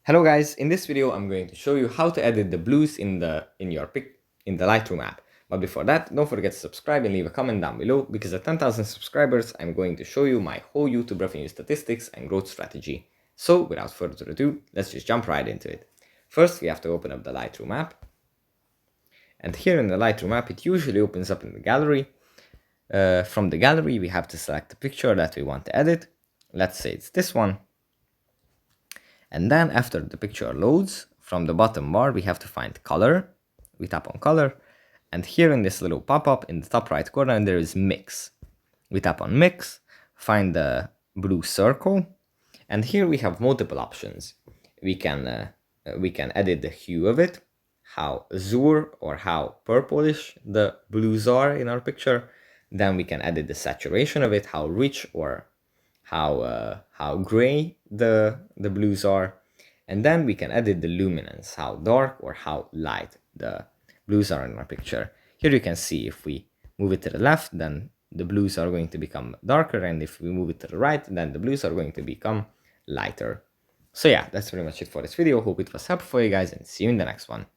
Hello guys, in this video I'm going to show you how to edit the blues in the Lightroom app. But before that, don't forget to subscribe and leave a comment down below, because at 10,000 subscribers I'm going to show you my whole YouTube revenue statistics and growth strategy. So without further ado, let's just jump right into it. First we have to open up the Lightroom app. And here in the Lightroom app it usually opens up in the gallery. From the gallery we have to select the picture that we want to edit. Let's say it's this one. And then after the picture loads, from the bottom bar, we have to find color. We tap on color. And here in this little pop-up in the top right corner, there is mix. We tap on mix, find the blue circle. And here we have multiple options. We can edit the hue of it, how azure or how purplish the blues are in our picture. Then we can edit the saturation of it, how rich or how gray the blues are. And then we can edit the luminance, how dark or how light the blues are in our picture. Here you can see if we move it to the left, then the blues are going to become darker, and if we move it to the right, then the blues are going to become lighter. So yeah, that's pretty much it for this video. Hope it was helpful for you guys, and see you in the next one.